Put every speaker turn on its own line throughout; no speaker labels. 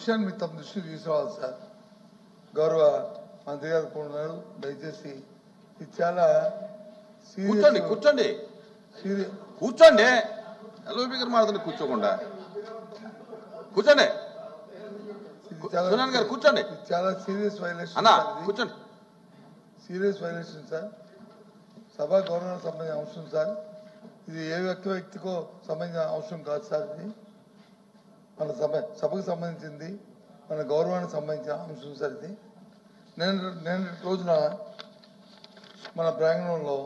విషయాన్ని మీ తమ దృష్టికి తీసుకురావాలి సార్. గౌరవ మంత్రి గారు ఉన్నారు, దయచేసి ఇది చాలా
కూర్చోండి కూర్చోండి కూర్చోండి. ఎల్ఓపి గారు మాట్లాడండి, కూర్చోకుండా కూర్చోండి. సునన్ గారు కూర్చోండి.
చాలా సీరియస్ వైలేషన్
అన్నా, కూర్చోండి.
Serious violation sir. సభా గౌరవానికి సంబంధించిన అంశం సార్. ఇది ఏ వ్యక్తికో సంబంధించిన అంశం కాదు సార్. ఇది మన సభకు సంబంధించింది, మన గౌరవానికి సంబంధించిన అంశం సార్. ఇది నేను రోజున మన ప్రాంగణంలో,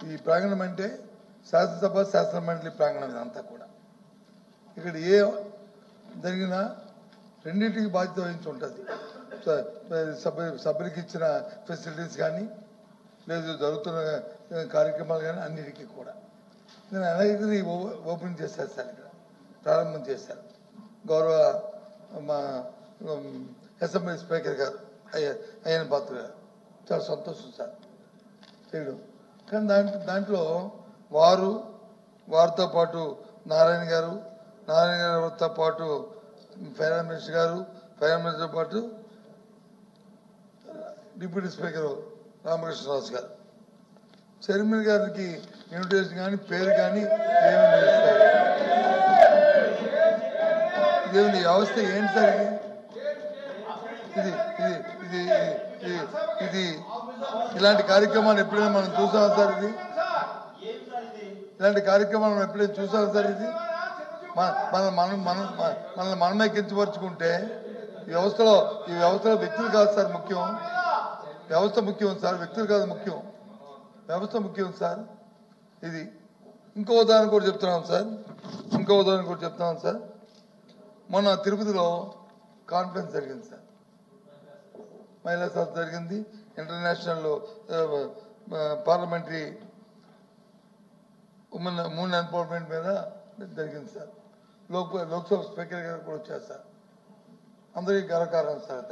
ఈ ప్రాంగణం అంటే శాసనసభ శాసన మండలి ప్రాంగణం అంతా కూడా, ఇక్కడ ఏ జరిగినా రెండింటికి బాధ్యత వహించి ఉంటుంది. సభ్యులకి ఇచ్చిన ఫెసిలిటీస్ కానీ, లేదు జరుగుతున్న కార్యక్రమాలు కానీ అన్నిటికీ కూడా నేను అలాగే ఓపెన్ చేశాను సార్. ఇక్కడ ప్రారంభం చేశారు గౌరవ మా అసెంబ్లీ స్పీకర్ గారు అయ్యన పాత్ర గారు. చాలా సంతోషం సార్ చేయడం. కానీ దాంట్లో వారితో పాటు నారాయణ గారితో పాటు ఫైనాన్స్ మినిస్టర్ గారు, ఫైనాన్స్ మినిస్టర్ పాటు డిప్యూటీ స్పీకర్ రామకృష్ణరాజు గారు, చైర్మన్ గారికి ఇన్విటేషన్ కానీ పేరు కానీ ఏమి ఇదేమి వ్యవస్థ ఏంటి సార్? ఇది ఇది ఇది ఇది ఇది ఇలాంటి కార్యక్రమాలు ఎప్పుడైనా మనం చూసాం సార్? ఇలాంటి కార్యక్రమాలు ఎప్పుడైనా చూసాం సార్? ఇది మనల్ని మనమే కించపరుచుకుంటే ఈ వ్యవస్థలో వ్యక్తులు కాదు సార్ ముఖ్యం, వ్యవస్థ ముఖ్యం సార్, వ్యక్తులు కాదు ముఖ్యం, వ్యవస్థ ముఖ్యం సార్. ఇది ఇంకో ఉదాహరణ కూడా చెప్తున్నాం సార్. మొన్న తిరుపతిలో కాన్ఫరెన్స్ జరిగింది సార్, మహిళా సభ జరిగింది. ఇంటర్నేషనల్ పార్లమెంటరీ ఉమెన్ ఎంపవర్మెంట్ మీద జరిగింది సార్. లోక్సభ స్పీకర్ గారు కూడా వచ్చారు సార్. అందరికీ గర్వకారణం సార్.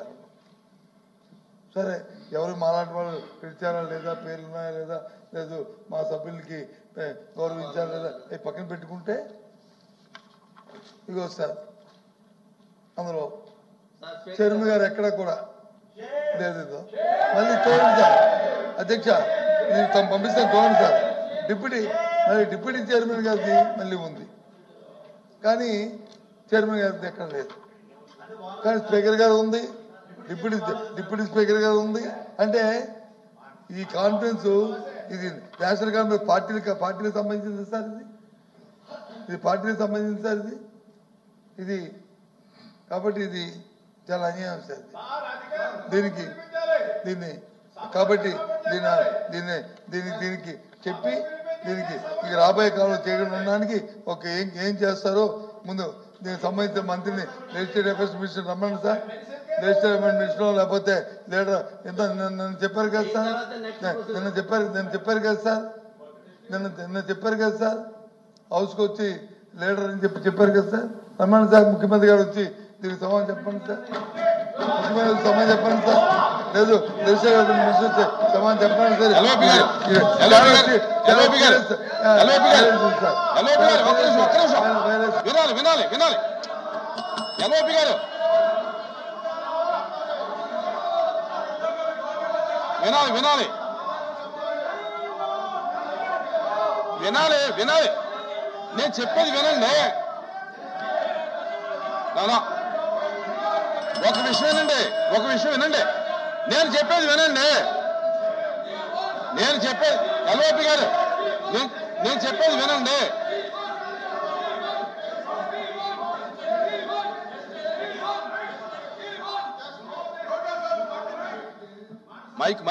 సరే, ఎవరు మాలాంటి వాళ్ళు పిలిచారా లేదా, పేర్లున్నాయా లేదా, లేదు మా సభ్యులకి గౌరవించారా లేదా, పక్కన పెట్టుకుంటే ఇగో సార్, అందులో చైర్మన్ గారు ఎక్కడ కూడా లేదు. మళ్ళీ చూడండి సార్ అధ్యక్ష, నేను తమ పంపిస్తాను చూడండి సార్. డిప్యూటీ చైర్మన్ గారిది మళ్ళీ ఉంది, కానీ చైర్మన్ గారిది ఎక్కడ లేదు. కానీ స్పీకర్ గారు ఉంది, డిప్యూటీ స్పీకర్ గారు ఉంది. అంటే ఈ కాన్ఫరెన్స్ ఇది నేషనల్ కాన్ఫరెన్స్ పార్టీలకు సంబంధించింది సార్. ఇది పార్టీలకు సంబంధించింది సార్. ఇది కాబట్టి ఇది చాలా అన్యాయం సార్. కాబట్టి దీనికి చెప్పి దీనికి ఇక రాబోయే కాలంలో చేయకుండా ఉండడానికి ఏం చేస్తారో ముందు దీనికి సంబంధించిన మంత్రిని లెజిస్లేటివ్ అఫైర్స్ మినిస్టర్ రమ్మను సార్. లెజిస్లేటివ్ అఫైర్స్ మినిస్టర్ లేకపోతే లీడర్ నన్ను చెప్పారు కదా సార్, నిన్న చెప్పారు కదా సార్, హౌస్కి వచ్చి లీడర్ అని చెప్పారు కదా సార్. రమ్మను సార్, ముఖ్యమంత్రి గారు వచ్చి దీనికి సమాధానం చెప్పండి సార్. ముఖ్యమంత్రి సమాధానం చెప్పండి సార్. లేదు లెజిస్లేటివ్ మినిస్టర్ సమాధానం చెప్పండి సార్.
వినాలి నేను చెప్పేది వినండి. ఒక విషయం వినండి. నేను చెప్పేది వినండి. ఎల్ఓపి గారు నేను చెప్పేది వినండి. మైక్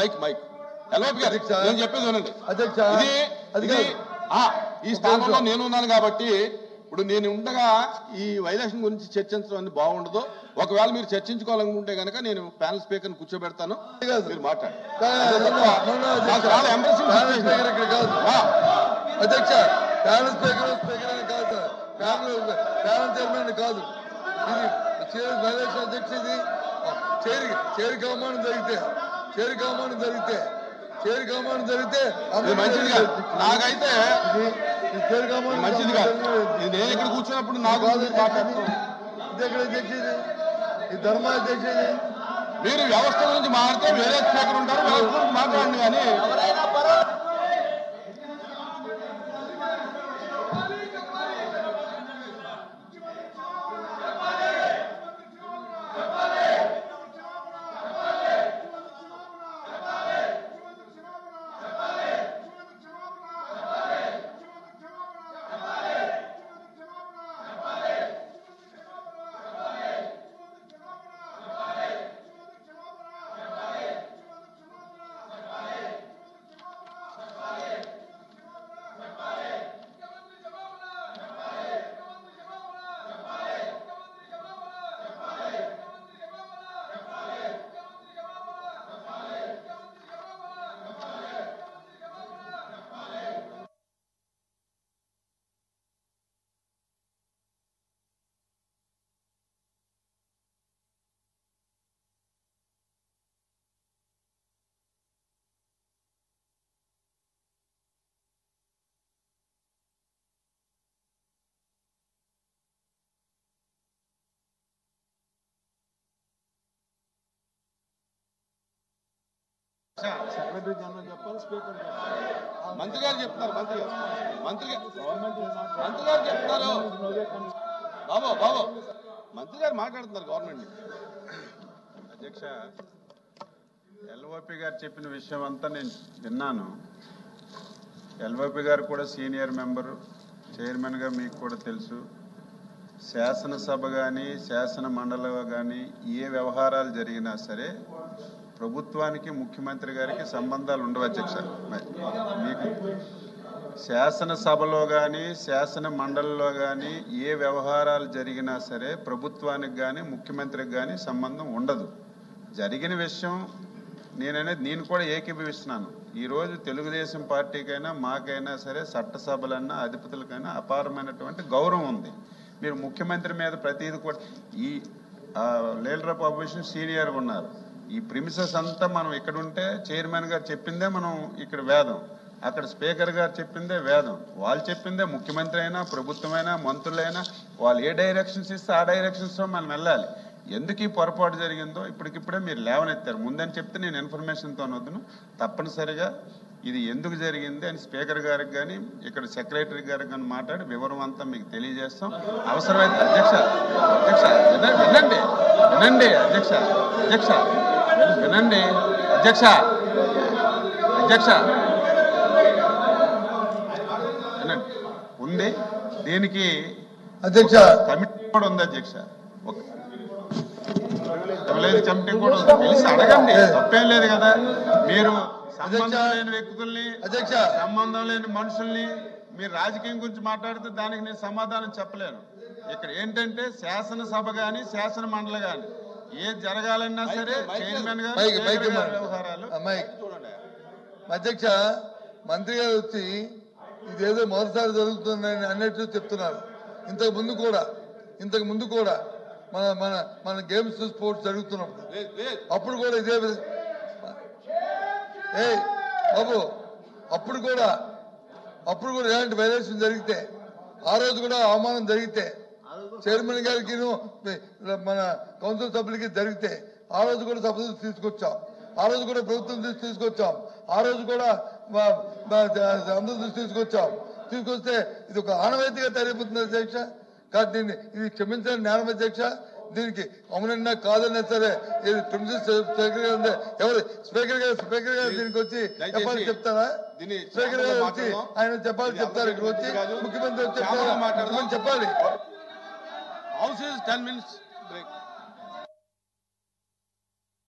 ఎల్ఓపి గారు నేను చెప్పేది వినండి. ఈ స్థానంలో నేను ఉన్నాను కాబట్టి ఇప్పుడు నేను ఉండగా ఈ వైలేషన్ గురించి చర్చించడం అనేది బాగుండదు. ఒకవేళ మీరు చర్చించుకోవాలనుకుంటే కనుక నేను ప్యానల్ స్పీకర్ కూర్చోబెడతాను, మీరు మాట్లాడండి.
అధ్యక్ష, ప్యానల్ స్పీకర్ కాదు, ప్యానల్ చైర్మన్ కాదు. ఇది వైలేషన్ అధ్యక్ష. ఇది చేరి కవమానం జరిగితే
మంచిది కాదు. నాకైతే మంచిది కాదు. నేను ఇక్కడ కూర్చున్నప్పుడు నాకు
ఎక్కడ అధ్యక్షుడు ఈ ధర్మ అధ్యక్షుడు
మీరు వ్యవస్థ గురించి మాట్లాడితే వేరే స్పీకర్ ఉంటారు వ్యవస్థ గురించి మాట్లాడండి కానీ
సెక్రటరీ జనరల్ చెప్పాలి, స్పీకర్ చెప్పాలి.
మంత్రి గారు చెప్తున్నారు. మంత్రి గారు చెప్తున్నారు. బాబు మంత్రి గారు మాట్లాడుతున్నారు గవర్నమెంట్.
అధ్యక్ష, ఎల్ఓపి గారు చెప్పిన విషయం అంతా నేను విన్నాను. ఎల్ఓపి గారు కూడా సీనియర్ మెంబరు, చైర్మన్గా మీకు కూడా తెలుసు. శాసనసభ కానీ శాసన మండలి కానీ ఏ వ్యవహారాలు జరిగినా సరే ప్రభుత్వానికి ముఖ్యమంత్రి గారికి సంబంధాలు ఉండవు అధ్యక్ష. మీకు శాసనసభలో కానీ శాసన మండలిలో కానీ ఏ వ్యవహారాలు జరిగినా సరే ప్రభుత్వానికి కానీ ముఖ్యమంత్రికి కానీ సంబంధం ఉండదు. జరిగిన విషయం నేను కూడా ఏకీభవిస్తున్నాను. ఈరోజు తెలుగుదేశం పార్టీకైనా మాకైనా సరే చట్టసభలన్నా అధిపతులకైనా అపారమైనటువంటి గౌరవం ఉంది. మీరు ముఖ్యమంత్రి మీద ప్రతిదీ కూడా ఈ లీడర్ ఆఫ్ అపోజిషన్ సీనియర్గా ఉన్నారు. ఈ ప్రిమిసెస్ అంతా మనం ఇక్కడ ఉంటే చైర్మన్ గారు చెప్పిందే మనం ఇక్కడ వేదం, అక్కడ స్పీకర్ గారు చెప్పిందే వేదం, వాళ్ళు చెప్పిందే ముఖ్యమంత్రి అయినా ప్రభుత్వమైనా మంత్రులైనా వాళ్ళు ఏ డైరెక్షన్స్ ఇస్తే ఆ డైరెక్షన్స్లో మనం వెళ్ళాలి. ఎందుకు ఈ పొరపాటు జరిగిందో ఇప్పటికిప్పుడే మీరు లేవనెత్తారు. ముందని చెప్తే నేను ఇన్ఫర్మేషన్తో వద్దును. తప్పనిసరిగా ఇది ఎందుకు జరిగింది అని స్పీకర్ గారికి కానీ ఇక్కడ సెక్రటరీ గారికి కానీ మాట్లాడి వివరం అంతా మీకు తెలియజేస్తాం. అవసరమైతే అధ్యక్ష వినండి అధ్యక్ష వినండి అధ్యక్ష వినండి. ఉంది దీనికి
అధ్యక్ష
కమిటీ కూడా ఉంది అధ్యక్ష. కమిటీ కూడా ఉంది. తెలిసి అడగండి, తప్పేం లేదు కదా. మీరు సంబంధం లేని వ్యక్తుల్ని, సంబంధం లేని మనుషుల్ని మీరు రాజకీయం గురించి మాట్లాడితే దానికి నేను సమాధానం చెప్పలేను. ఇక్కడ ఏంటంటే శాసనసభ కానీ శాసన మండలి కానీ ఏది జరగాలన్నా సరే చైర్మన్ గారు వ్యవహారాలు.
అధ్యక్ష, మంత్రి గారు వచ్చి ఇదేదో మొదటిసారి జరుగుతుందని అన్నట్టు చెప్తున్నారు. ఇంతకు ముందు కూడా మన గేమ్స్ స్పోర్ట్స్ జరుగుతున్నప్పుడు అప్పుడు కూడా ఇదే బాబు అప్పుడు కూడా ఇలాంటి వైలేషన్ జరిగితే ఆ రోజు కూడా అవమానం జరిగితే చైర్మన్ గారికి మన కౌన్సిల్ సభ్యులకి జరిగితే ఆ రోజు కూడా సభ తీసుకొచ్చాం, ఆ రోజు కూడా ప్రభుత్వం తీసుకొచ్చాం, ఆ రోజు కూడా అందరూ తీసుకొస్తే ఇది ఒక ఆనవాయితీగా తయారైపోతుంది అధ్యక్ష. కాబట్టి ఇది క్షమించని నేరం అధ్యక్ష. దీనికి అవునన్నా కాదన్నా సరే ఎవరు స్పీకర్ గారు దీనికి వచ్చి చెప్పాలి చెప్తారా? స్పీకర్ గారు వచ్చి ఆయన చెప్తారు. ఇక్కడ వచ్చి ముఖ్యమంత్రి చెప్పాలి.
House is 10 minutes break.